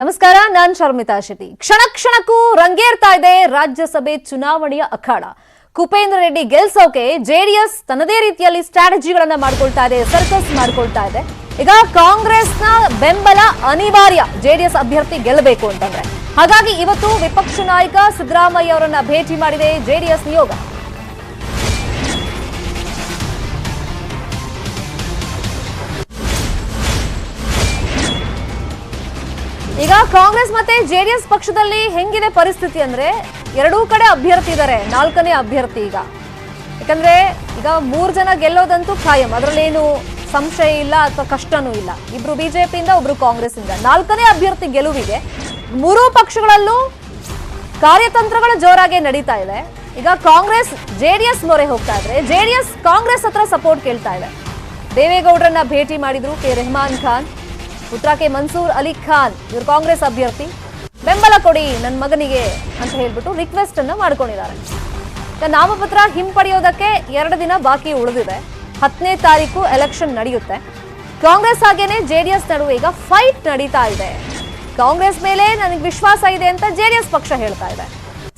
ನಮಸ್ಕಾರ, ನಾನು ಶರ್ಮಿತಾ ಶೆಟ್ಟಿ. ಕ್ಷಣ ಕ್ಷಣಕ್ಕೂ ರಂಗೇರ್ತಾ ಇದೆ ರಾಜ್ಯಸಭೆ ಚುನಾವಣೆಯ ಅಖಾಡ. ಕುಪೇಂದ್ರ ರೆಡ್ಡಿ ಗೆಲ್ಸೋಕೆ ಜೆಡಿಎಸ್ ತನ್ನದೇ ರೀತಿಯಲ್ಲಿ ಸ್ಟ್ರಾಟಜಿಗಳನ್ನ ಮಾಡ್ಕೊಳ್ತಾ ಇದೆ, ಸರ್ಕಸ್ ಮಾಡ್ಕೊಳ್ತಾ ಇದೆ. ಈಗ ಕಾಂಗ್ರೆಸ್ನ ಬೆಂಬಲ ಅನಿವಾರ್ಯ ಜೆಡಿಎಸ್ ಅಭ್ಯರ್ಥಿ ಗೆಲ್ಲಬೇಕು ಅಂತಂದ್ರೆ. ಹಾಗಾಗಿ ಇವತ್ತು ವಿಪಕ್ಷ ನಾಯಕ ಸಿದ್ದರಾಮಯ್ಯ ಅವರನ್ನ ಭೇಟಿ ಮಾಡಿದೆ ಜೆಡಿಎಸ್ ನಿಯೋಗ. ಈಗ ಕಾಂಗ್ರೆಸ್ ಮತ್ತೆ ಜೆಡಿಎಸ್ ಪಕ್ಷದಲ್ಲಿ ಹೆಂಗಿದೆ ಪರಿಸ್ಥಿತಿ ಅಂದ್ರೆ, ಎರಡೂ ಕಡೆ ಅಭ್ಯರ್ಥಿ ಇದ್ದಾರೆ, ನಾಲ್ಕನೇ ಅಭ್ಯರ್ಥಿ ಈಗ. ಯಾಕಂದ್ರೆ ಈಗ 3 ಜನ ಗೆಲ್ಲೋದಂತೂ ಖಾಯಂ, ಅದರಲ್ಲೇನು ಸಂಶಯ ಇಲ್ಲ ಅಥವಾ ಕಷ್ಟನೂ ಇಲ್ಲ. ಇಬ್ರು ಬಿಜೆಪಿಯಿಂದ, ಒಬ್ರು ಕಾಂಗ್ರೆಸ್ ಇಂದ. ನಾಲ್ಕನೇ ಅಭ್ಯರ್ಥಿ ಗೆಲುವಿಗೆ ಮೂರೂ ಪಕ್ಷಗಳಲ್ಲೂ ಕಾರ್ಯತಂತ್ರಗಳು ಜೋರಾಗಿ ನಡೀತಾ ಇದೆ. ಈಗ ಕಾಂಗ್ರೆಸ್ ಜೆಡಿಎಸ್ ಮೊರೆ ಹೋಗ್ತಾ ಇದ್ರೆ, ಜೆಡಿಎಸ್ ಕಾಂಗ್ರೆಸ್ ಹತ್ರ ಸಪೋರ್ಟ್ ಕೇಳ್ತಾ ಇದೆ. ದೇವೇಗೌಡರನ್ನ ಭೇಟಿ ಮಾಡಿದ್ರು ಕೆ ರೆಹಮಾನ್ ಖಾನ್, ಪುತ್ರ ಕೆ ಮನ್ಸೂರ್ ಅಲಿ ಖಾನ್, ಇವರು ಕಾಂಗ್ರೆಸ್ ಅಭ್ಯರ್ಥಿ. ಬೆಂಬಲ ಕೊಡಿ ನನ್ನ ಮಗನಿಗೆ ಅಂತ ಹೇಳ್ಬಿಟ್ಟು ರಿಕ್ವೆಸ್ಟ್ ಅನ್ನು ಮಾಡ್ಕೊಂಡಿದ್ದಾರೆ. ನಾಮಪತ್ರ ಹಿಂಪಡೆಯೋದಕ್ಕೆ 2 ದಿನ ಬಾಕಿ ಉಳಿದಿದೆ. 10ನೇ ತಾರೀಕು ಎಲೆಕ್ಷನ್ ನಡೆಯುತ್ತೆ. ಕಾಂಗ್ರೆಸ್ ಹಾಗೇನೆ ಜೆಡಿಎಸ್ ನಡುವೆ ಈಗ ಫೈಟ್ ನಡೀತಾ ಇದೆ. ಕಾಂಗ್ರೆಸ್ ಮೇಲೆ ನನಗೆ ವಿಶ್ವಾಸ ಇದೆ ಅಂತ ಜೆಡಿಎಸ್ ಪಕ್ಷ ಹೇಳ್ತಾ ಇದೆ.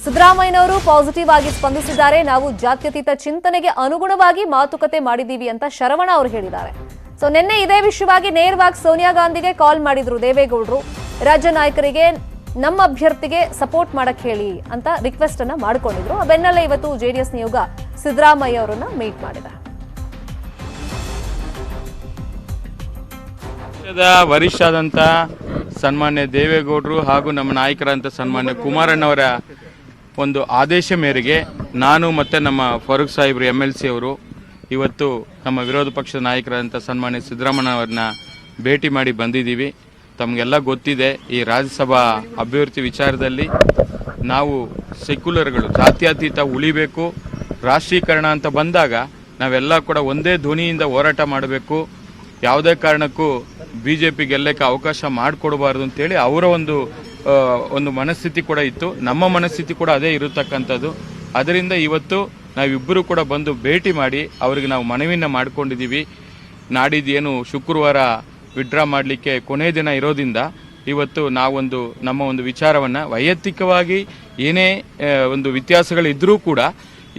ಸಿದ್ದರಾಮಯ್ಯನವರು ಪಾಸಿಟಿವ್ ಆಗಿ ಸ್ಪಂದಿಸಿದ್ದಾರೆ. ನಾವು ಜಾತ್ಯತೀತ ಚಿಂತನೆಗೆ ಅನುಗುಣವಾಗಿ ಮಾತುಕತೆ ಮಾಡಿದ್ದೀವಿ ಅಂತ ಶರವಣ ಅವರು ಹೇಳಿದ್ದಾರೆ. ಸೊ ನಿನ್ನೆ ಇದೇ ವಿಷಯವಾಗಿ ನೇರವಾಗಿ ಸೋನಿಯಾ ಗಾಂಧಿಗೆ ಕಾಲ್ ಮಾಡಿದ್ರು ದೇವೇಗೌಡರು. ರಾಜ್ಯ ನಾಯಕರಿಗೆ ನಮ್ಮ ಅಭ್ಯರ್ಥಿಗೆ ಸಪೋರ್ಟ್ ಮಾಡಕ್ ಹೇಳಿ ಅಂತ ರಿಕ್ವೆಸ್ಟ್ ಅನ್ನ ಮಾಡಿಕೊಂಡಿದ್ರು. ಬೆನ್ನಲ್ಲೇ ಇವತ್ತು ಜೆಡಿಎಸ್ ನಿಯೋಗ ಸಿದ್ದರಾಮಯ್ಯ ಅವರನ್ನ ಮೀಟ್ ಮಾಡಿದೆ. ವರಿಷ್ಠರಾದಂಥ ಸನ್ಮಾನ್ಯ ದೇವೇಗೌಡರು ಹಾಗೂ ನಮ್ಮ ನಾಯಕರಂತ ಸನ್ಮಾನ್ಯ ಕುಮಾರಣ್ಣವರ ಒಂದು ಆದೇಶ ಮೇರೆಗೆ ನಾನು ಮತ್ತು ನಮ್ಮ ಫಾರೂಕ್ ಸಾಹೇಬ್ರು MLC ಅವರು ಇವತ್ತು ನಮ್ಮ ವಿರೋಧ ಪಕ್ಷದ ನಾಯಕರಾದಂಥ ಸನ್ಮಾನ್ಯ ಸಿದ್ದರಾಮಯ್ಯವ್ರನ್ನ ಭೇಟಿ ಮಾಡಿ ಬಂದಿದ್ದೀವಿ. ತಮಗೆಲ್ಲ ಗೊತ್ತಿದೆ, ಈ ರಾಜ್ಯಸಭಾ ಅಭ್ಯರ್ಥಿ ವಿಚಾರದಲ್ಲಿ ನಾವು ಸೆಕ್ಯುಲರ್ಗಳು ಜಾತ್ಯತೀತ ಉಳಿಬೇಕು, ರಾಷ್ಟ್ರೀಕರಣ ಅಂತ ಬಂದಾಗ ನಾವೆಲ್ಲ ಕೂಡ ಒಂದೇ ಧ್ವನಿಯಿಂದ ಹೋರಾಟ ಮಾಡಬೇಕು. ಯಾವುದೇ ಕಾರಣಕ್ಕೂ BJP ಗೆಲ್ಲಕ್ಕೆ ಅವಕಾಶ ಮಾಡಿಕೊಡಬಾರ್ದು ಅಂತೇಳಿ ಅವರ ಒಂದು ಮನಸ್ಥಿತಿ ಕೂಡ ಇತ್ತು. ನಮ್ಮ ಮನಸ್ಥಿತಿ ಕೂಡ ಅದೇ ಇರತಕ್ಕಂಥದ್ದು. ಅದರಿಂದ ಇವತ್ತು ನಾವಿಬ್ಬರು ಕೂಡ ಬಂದು ಭೇಟಿ ಮಾಡಿ ಅವರಿಗೆ ನಾವು ಮನವಿಯನ್ನು ಮಾಡ್ಕೊಂಡಿದ್ದೀವಿ. ನಾಡಿದ್ದೇನು ಶುಕ್ರವಾರ ವಿಡ್ರಾ ಮಾಡಲಿಕ್ಕೆ ಕೊನೆಯ ದಿನ ಇರೋದ್ರಿಂದ ಇವತ್ತು ನಾವೊಂದು ನಮ್ಮ ಒಂದು ವಿಚಾರವನ್ನು ವೈಯಕ್ತಿಕವಾಗಿ ಏನೇ ಒಂದು ವ್ಯತ್ಯಾಸಗಳಿದ್ದರೂ ಕೂಡ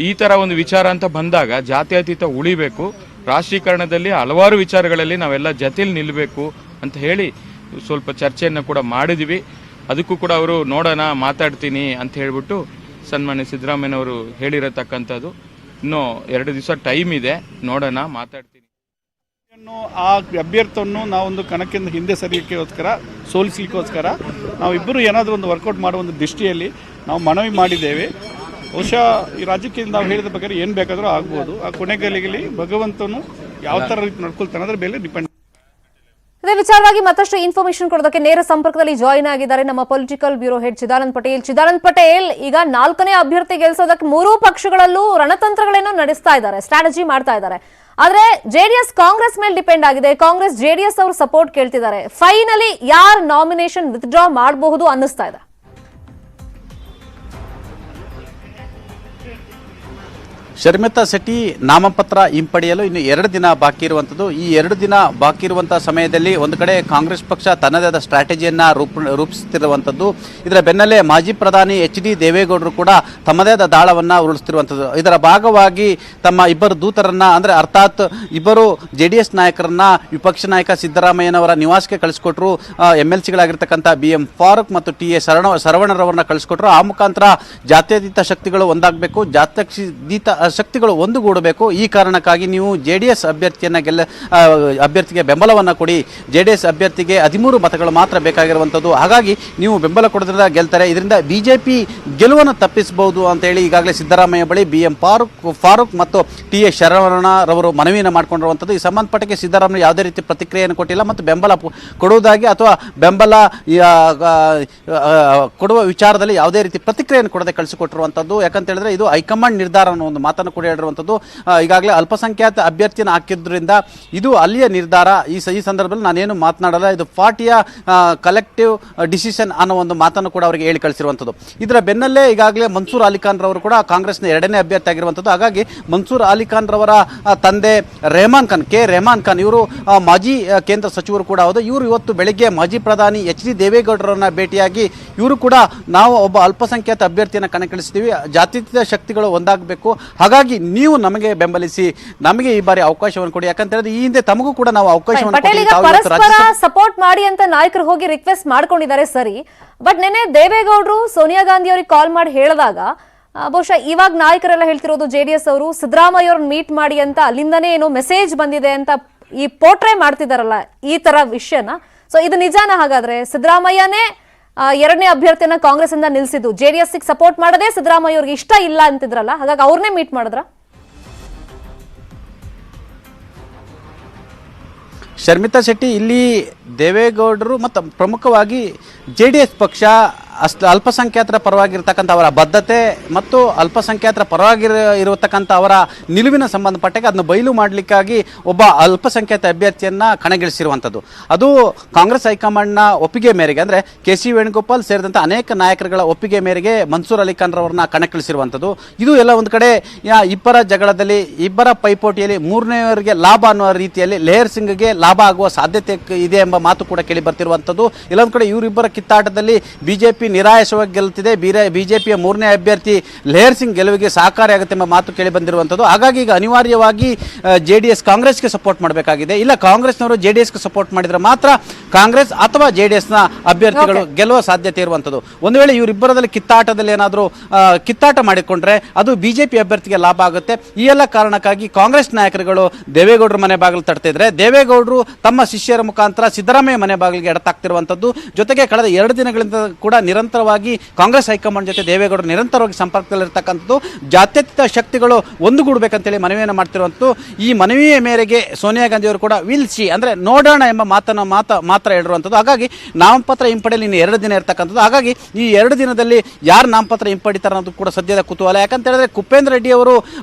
ಈ ಥರ ಒಂದು ವಿಚಾರ ಅಂತ ಬಂದಾಗ ಜಾತ್ಯತೀತ ಉಳಿಬೇಕು, ರಾಷ್ಟ್ರೀಕರಣದಲ್ಲಿ ಹಲವಾರು ವಿಚಾರಗಳಲ್ಲಿ ನಾವೆಲ್ಲ ಜೊತೆಲಿ ನಿಲ್ಲಬೇಕು ಅಂತ ಹೇಳಿ ಸ್ವಲ್ಪ ಚರ್ಚೆಯನ್ನು ಕೂಡ ಮಾಡಿದ್ವಿ. ಅದಕ್ಕೂ ಕೂಡ ಅವರು ನೋಡೋಣ ಮಾತಾಡ್ತೀನಿ ಅಂತ ಹೇಳಿಬಿಟ್ಟು ಸನ್ಮಾನ್ಯ ಸಿದ್ದರಾಮಯ್ಯನವರು ಹೇಳಿರತಕ್ಕಂಥದ್ದು. ಇನ್ನೂ 2 ದಿವಸ ಟೈಮ್ ಇದೆ, ನೋಡೋಣ ಮಾತಾಡ್ತೀನಿ. ಆ ಅಭ್ಯರ್ಥಿಯನ್ನು ನಾವೊಂದು ಕಣಕ್ಕಿಂತ ಹಿಂದೆ ಸರಿಯೋಕ್ಕೋಸ್ಕರ ಸೋಲಿಸಲಿಕ್ಕೋಸ್ಕರ ನಾವಿಬ್ಬರು ಏನಾದರೂ ಒಂದು ವರ್ಕೌಟ್ ಮಾಡುವ ಒಂದು ದೃಷ್ಟಿಯಲ್ಲಿ ನಾವು ಮನವಿ ಮಾಡಿದ್ದೇವೆ. ಬಹುಶಃ ಈ ರಾಜ್ಯಕ್ಕೆ ನಾವು ಹೇಳಿದ ಬಗ್ಗೆ ಏನು ಬೇಕಾದರೂ ಆಗ್ಬೋದು. ಆ ಕೊನೆಗಲಿಗೆ ಭಗವಂತನು ಯಾವ ಥರ ರೀತಿ ನಡ್ಕೊಳ್ತಾನೆ ಅದ್ರ ಮೇಲೆ ಡಿಪೆಂಡ್. ಇದೇ ವಿಚಾರವಾಗಿ ಮತ್ತಷ್ಟು ಇನ್ಫಾರ್ಮೇಶನ್ ಕೊಡೋದಕ್ಕೆ ನೇರ ಸಂಪರ್ಕದಲ್ಲಿ ಜಾಯಿನ್ ಆಗಿದ್ದಾರೆ ನಮ್ಮ political bureau head Chidanand Patel. Chidanand Patel, ಈಗ 4ನೇ ಅಭ್ಯರ್ಥಿ ಗೆಲ್ಸೋದಕ್ಕೆ ಮೂರೂ ಪಕ್ಷಗಳಲ್ಲೂ ರಣತಂತ್ರಗಳೇನೋ ನಡೆಸ್ತಾ ಇದ್ದಾರೆ, ಸ್ಟ್ರಾಟಜಿ ಮಾಡ್ತಾ ಇದ್ದಾರೆ. ಆದ್ರೆ ಜೆಡಿಎಸ್ ಕಾಂಗ್ರೆಸ್ ಮೇಲೆ ಡಿಪೆಂಡ್ ಆಗಿದೆ. ಕಾಂಗ್ರೆಸ್ ಜೆಡಿಎಸ್ ಅವರು ಸಪೋರ್ಟ್ ಕೇಳ್ತಿದ್ದಾರೆ. ಫೈನಲಿ ಯಾರು ನಾಮಿನೇಷನ್ ವಿತ್ಡ್ರಾ ಮಾಡಬಹುದು ಅನ್ನಿಸ್ತಾ ಇದೆ? ಶರ್ಮಿತಾ ಶೆಟ್ಟಿ, ನಾಮಪತ್ರ ಹಿಂಪಡೆಯಲು ಇನ್ನು 2 ದಿನ ಬಾಕಿ ಇರುವಂಥದ್ದು. ಈ 2 ದಿನ ಬಾಕಿ ಇರುವಂತಹ ಸಮಯದಲ್ಲಿ ಒಂದು ಕಡೆ ಕಾಂಗ್ರೆಸ್ ಪಕ್ಷ ತನ್ನದೇ ಆದ ಸ್ಟ್ರಾಟಜಿಯನ್ನು ರೂಪಿಸುತ್ತಿರುವಂಥದ್ದು. ಇದರ ಬೆನ್ನಲ್ಲೇ ಮಾಜಿ ಪ್ರಧಾನಿ HD ದೇವೇಗೌಡರು ಕೂಡ ತಮ್ಮದೇ ಆದ ದಾಳವನ್ನು ಉರುಳಿಸುತ್ತಿರುವಂಥದ್ದು. ಇದರ ಭಾಗವಾಗಿ ತಮ್ಮ ಇಬ್ಬರು ದೂತರನ್ನ, ಅಂದರೆ ಅರ್ಥಾತ್ ಇಬ್ಬರು JDS ನಾಯಕರನ್ನ ವಿಪಕ್ಷ ನಾಯಕ ಸಿದ್ದರಾಮಯ್ಯನವರ ನಿವಾಸಕ್ಕೆ ಕಳಿಸ್ಕೊಟ್ರು. MLCಗಳಾಗಿರ್ತಕ್ಕಂಥ BM ಫಾರೂಕ್ ಮತ್ತು TA ಶರವಣರವರನ್ನ ಕಳಿಸ್ಕೊಟ್ರು. ಆ ಮುಖಾಂತರ ಜಾತ್ಯತೀತ ಶಕ್ತಿಗಳು ಒಂದಾಗಬೇಕು, ಜಾತ್ಯತೀತ ಶಕ್ತಿಗಳು ಒಂದುಗೂಡಬೇಕು. ಈ ಕಾರಣಕ್ಕಾಗಿ ನೀವು JDS ಅಭ್ಯರ್ಥಿಗೆ ಬೆಂಬಲವನ್ನು ಕೊಡಿ, JDS ಅಭ್ಯರ್ಥಿಗೆ 13 ಮತಗಳು ಮಾತ್ರ ಬೇಕಾಗಿರುವಂಥದ್ದು. ಹಾಗಾಗಿ ನೀವು ಬೆಂಬಲ ಕೊಡೋದ್ರಿಂದ ಗೆಲ್ತಾರೆ, ಇದರಿಂದ BJP ಗೆಲುವನ್ನು ತಪ್ಪಿಸಬಹುದು ಅಂತೇಳಿ ಈಗಾಗಲೇ ಸಿದ್ದರಾಮಯ್ಯ ಬಳಿ BM ಫಾರೂಕ್ ಮತ್ತು TA ಶರವಣರವರು ಮನವಿಯನ್ನು ಮಾಡಿಕೊಂಡಿರುವಂಥದ್ದು. ಈ ಸಂಬಂಧಪಟ್ಟಕ್ಕೆ ಸಿದ್ದರಾಮಯ್ಯ ಯಾವುದೇ ರೀತಿ ಪ್ರತಿಕ್ರಿಯೆಯನ್ನು ಕೊಟ್ಟಿಲ್ಲ ಮತ್ತು ಬೆಂಬಲ ಕೊಡುವುದಾಗಿ ಅಥವಾ ಬೆಂಬಲ ಕೊಡುವ ವಿಚಾರದಲ್ಲಿ ಯಾವುದೇ ರೀತಿ ಪ್ರತಿಕ್ರಿಯೆಯನ್ನು ಕೊಡದೆ ಕಳಿಸಿಕೊಟ್ಟಿರುವಂಥದ್ದು. ಯಾಕಂತ ಹೇಳಿದ್ರೆ ಇದು ಹೈಕಮಾಂಡ್ ನಿರ್ಧಾರ ಅನ್ನೋ ಒಂದು ಮಾತನ್ನು ಕೂಡ ಹೇಳಿರುವಂಥದ್ದು. ಈಗಾಗಲೇ ಅಲ್ಪಸಂಖ್ಯಾತ ಅಭ್ಯರ್ಥಿಯನ್ನು ಹಾಕಿದ್ರಿಂದ ಇದು ಅಲ್ಲಿಯ ನಿರ್ಧಾರ. ಈ ಸಂದರ್ಭದಲ್ಲಿ ನಾನೇನು ಮಾತನಾಡಲ್ಲ, ಇದು ಪಾರ್ಟಿಯ ಕಲೆಕ್ಟಿವ್ ಡಿಸಿಷನ್ ಅನ್ನೋ ಒಂದು ಮಾತನ್ನು ಕೂಡ ಅವರಿಗೆ ಹೇಳಿ ಕಳಿಸಿರುವಂಥದ್ದು. ಇದರ ಬೆನ್ನಲ್ಲೇ ಈಗಾಗಲೇ ಮನ್ಸೂರ್ ಅಲಿಖಾನ್ ರವರು ಕೂಡ ಕಾಂಗ್ರೆಸ್ನ 2ನೇ ಅಭ್ಯರ್ಥಿ ಆಗಿರುವಂಥದ್ದು. ಹಾಗಾಗಿ ಮನ್ಸೂರ್ ಅಲಿಖಾನ್ ರವರ ತಂದೆ ರೆಹಮಾನ್ ಖಾನ್ ಇವರು ಮಾಜಿ ಕೇಂದ್ರ ಸಚಿವರು ಕೂಡ ಹೌದು. ಇವರು ಇವತ್ತು ಬೆಳಿಗ್ಗೆ ಮಾಜಿ ಪ್ರಧಾನಿ ಎಚ್ ಡಿ ದೇವೇಗೌಡರನ್ನ ಭೇಟಿಯಾಗಿ ಇವರು ಕೂಡ ನಾವು ಒಬ್ಬ ಅಲ್ಪಸಂಖ್ಯಾತ ಅಭ್ಯರ್ಥಿಯನ್ನು ಕಣಕ್ಕಿಳಿಸ್ತೀವಿ, ಜಾತ್ಯತೀತ ಶಕ್ತಿಗಳು ಒಂದಾಗಬೇಕು, ಹಾಗಾಗಿ ನೀವು ನಮಗೆ ಬೆಂಬಲಿಸಿ, ನಮಗೆ ಈ ಬಾರಿ ಅವಕಾಶವನ್ನು ಕೊಡಿ. ಯಾಕಂತ ಹೇಳಿದ್ರೆ ಈ ಹಿಂದೆ ತಮಗೂ ಕೂಡ ನಾವು ಅವಕಾಶವನ್ನು ಸಪೋರ್ಟ್ ಮಾಡಿ ಅಂತ ನಾಯಕರು ಹೋಗಿ ರಿಕ್ವೆಸ್ಟ್ ಮಾಡ್ಕೊಂಡಿದ್ದಾರೆ ಸರಿ. ಬಟ್ ನೆನ್ನೆ ದೇವೇಗೌಡರು ಸೋನಿಯಾ ಗಾಂಧಿ ಅವರಿಗೆ ಕಾಲ್ ಮಾಡಿ ಹೇಳಿದಾಗ ಬಹುಶಃ ಇವಾಗ ನಾಯಕರೆಲ್ಲ ಹೇಳ್ತಿರೋದು ಜೆಡಿಎಸ್ ಅವರು ಸಿದ್ದರಾಮಯ್ಯ ಅವ್ರನ್ನ ಮೀಟ್ ಮಾಡಿ ಅಂತ ಅಲ್ಲಿಂದನೇ ಏನೋ ಮೆಸೇಜ್ ಬಂದಿದೆ ಅಂತ ಈ ಪೋರ್ಟ್ರೇ ಮಾಡ್ತಿದಾರಲ್ಲ ಈ ತರ ವಿಷಯನ. ಸೊ ಇದು ನಿಜಾನ? ಹಾಗಾದ್ರೆ ಸಿದ್ದರಾಮಯ್ಯನೇ 2ನೇ ಅಭ್ಯರ್ಥಿಯನ್ನ ಕಾಂಗ್ರೆಸ್ ಇಂದ ನಿಲ್ಸಿದ್ದು, ಜೆಡಿಎಸ್ ಸಪೋರ್ಟ್ ಮಾಡದೆ ಸಿದ್ದರಾಮಯ್ಯ ಅವ್ರಿಗೆ ಇಷ್ಟ ಇಲ್ಲ ಅಂತಿದ್ರಲ್ಲ, ಹಾಗಾಗಿ ಅವ್ರನ್ನೇ ಮೀಟ್ ಮಾಡಿದ್ರ? ಶರ್ಮಿತಾ ಶೆಟ್ಟಿ, ಇಲ್ಲಿ ದೇವೇಗೌಡರು ಮತ್ತು ಪ್ರಮುಖವಾಗಿ JDS ಪಕ್ಷ ಅಲ್ಪಸಂಖ್ಯಾತರ ಪರವಾಗಿರ್ತಕ್ಕಂಥ ಅವರ ಬದ್ಧತೆ ಮತ್ತು ಅಲ್ಪಸಂಖ್ಯಾತರ ಪರವಾಗಿ ಇರತಕ್ಕಂಥ ಅವರ ನಿಲುವಿನ ಸಂಬಂಧಪಟ್ಟಾಗ ಅದನ್ನು ಬಯಲು ಮಾಡಲಿಕ್ಕಾಗಿ ಒಬ್ಬ ಅಲ್ಪಸಂಖ್ಯಾತ ಅಭ್ಯರ್ಥಿಯನ್ನು ಕಣಗಿಳಿಸಿರುವಂಥದ್ದು. ಅದು ಕಾಂಗ್ರೆಸ್ ಹೈಕಮಾಂಡ್ನ ಒಪ್ಪಿಗೆ ಮೇರೆಗೆ, ಅಂದರೆ KC ವೇಣುಗೋಪಾಲ್ ಸೇರಿದಂಥ ಅನೇಕ ನಾಯಕರುಗಳ ಒಪ್ಪಿಗೆ ಮೇರೆಗೆ ಮನ್ಸೂರ್ ಅಲಿಖಾನ್ ರವರನ್ನ ಕಣಕ್ಕಿಳಿಸಿರುವಂಥದ್ದು. ಇದು ಎಲ್ಲ ಒಂದು ಕಡೆ ಇಬ್ಬರ ಜಗಳದಲ್ಲಿ, ಇಬ್ಬರ ಪೈಪೋಟಿಯಲ್ಲಿ 3ನೇವರಿಗೆ ಲಾಭ ಅನ್ನುವ ರೀತಿಯಲ್ಲಿ ಲೇಹರ್ ಸಿಂಗ್ಗೆ ಲಾಭ ಆಗುವ ಸಾಧ್ಯತೆ ಇದೆ ಎಂಬ ಮಾತು ಕೂಡ ಕೇಳಿ ಬರ್ತಿರುವಂಥದ್ದು. ಇಲ್ಲೊಂದು ಕಡೆ ಇವರಿಬ್ಬರ ಕಿತ್ತಾಟದಲ್ಲಿ ಬಿಜೆಪಿ ನಿರಾಯಸವಾಗಿ ಗೆಲ್ಲುತ್ತಿದೆ. ಬಿಜೆಪಿಯ 3ನೇ ಅಭ್ಯರ್ಥಿ ಲೇಹರ್ ಸಿಂಗ್ ಗೆಲುವಿಗೆ ಸಹಕಾರಿಯಾಗುತ್ತೆ ಎಂಬ ಮಾತು ಕೇಳಿ ಬಂದಿರುವಂಥದ್ದು. ಹಾಗಾಗಿ ಈಗ ಅನಿವಾರ್ಯವಾಗಿ JDS ಕಾಂಗ್ರೆಸ್ಗೆ ಸಪೋರ್ಟ್ ಮಾಡಬೇಕಾಗಿದೆ. ಇಲ್ಲ ಕಾಂಗ್ರೆಸ್ನವರು JDSಗೆ ಸಪೋರ್ಟ್ ಮಾಡಿದ್ರೆ ಮಾತ್ರ ಕಾಂಗ್ರೆಸ್ ಅಥವಾ JDSನ ಅಭ್ಯರ್ಥಿಗಳು ಗೆಲ್ಲುವ ಸಾಧ್ಯತೆ ಇರುವಂಥದ್ದು. ಒಂದು ವೇಳೆ ಇವರಿಬ್ಬರದಲ್ಲಿ ಕಿತ್ತಾಟದಲ್ಲಿ ಏನಾದರೂ ಕಿತ್ತಾಟ ಮಾಡಿಕೊಂಡ್ರೆ ಅದು ಬಿಜೆಪಿ ಅಭ್ಯರ್ಥಿಗೆ ಲಾಭ ಆಗುತ್ತೆ. ಈ ಎಲ್ಲ ಕಾರಣಕ್ಕಾಗಿ ಕಾಂಗ್ರೆಸ್ ನಾಯಕರುಗಳು ದೇವೇಗೌಡರ ಮನೆ ಬಾಗಿಲು ತಡ್ತಿದ್ರೆ, ದೇವೇಗೌಡರು ತಮ್ಮ ಶಿಷ್ಯರ ಮುಖಾಂತರ ಸಿದ್ದರಾಮಯ್ಯ ಮನೆ ಬಾಗಿಲಿಗೆ ಎಡತಾಕ್ತಿರುವಂಥದ್ದು. ಜೊತೆಗೆ ಕಳೆದ 2 ದಿನಗಳಿಂದ ಕೂಡ ನಿರಂತರವಾಗಿ ಕಾಂಗ್ರೆಸ್ ಹೈಕಮಾಂಡ್ ಜೊತೆ ದೇವೇಗೌಡರು ನಿರಂತರವಾಗಿ ಸಂಪರ್ಕದಲ್ಲಿರ್ತಕ್ಕಂಥದ್ದು. ಜಾತ್ಯತೀತ ಶಕ್ತಿಗಳು ಒಂದುಗೂಡಬೇಕಂತೇಳಿ ಮನವಿಯನ್ನು ಮಾಡ್ತಿರುವಂಥದ್ದು. ಈ ಮನವಿಯ ಮೇರೆಗೆ ಸೋನಿಯಾ ಗಾಂಧಿ ಅವರು ಕೂಡ ವಿಲ್ ಸಿ, ಅಂದರೆ ನೋಡೋಣ ಎಂಬ ಮಾತ್ರ ಹೇಳಿರುವಂಥದ್ದು. ಹಾಗಾಗಿ ನಾಮಪತ್ರ ಹಿಂಪಡೆಯಲು ಇನ್ನು 2 ದಿನ ಇರ್ತಕ್ಕಂಥದ್ದು. ಹಾಗಾಗಿ ಈ 2 ದಿನದಲ್ಲಿ ಯಾರು ನಾಮಪತ್ರ ಹಿಂಪಡಿತಾರೆ ಅನ್ನೋದು ಕೂಡ ಸದ್ಯದ ಕುತೂಹಲ. ಯಾಕಂತ ಹೇಳಿದ್ರೆ ಕುಪೇಂದ್ರ ರೆಡ್ಡಿ ಅವರು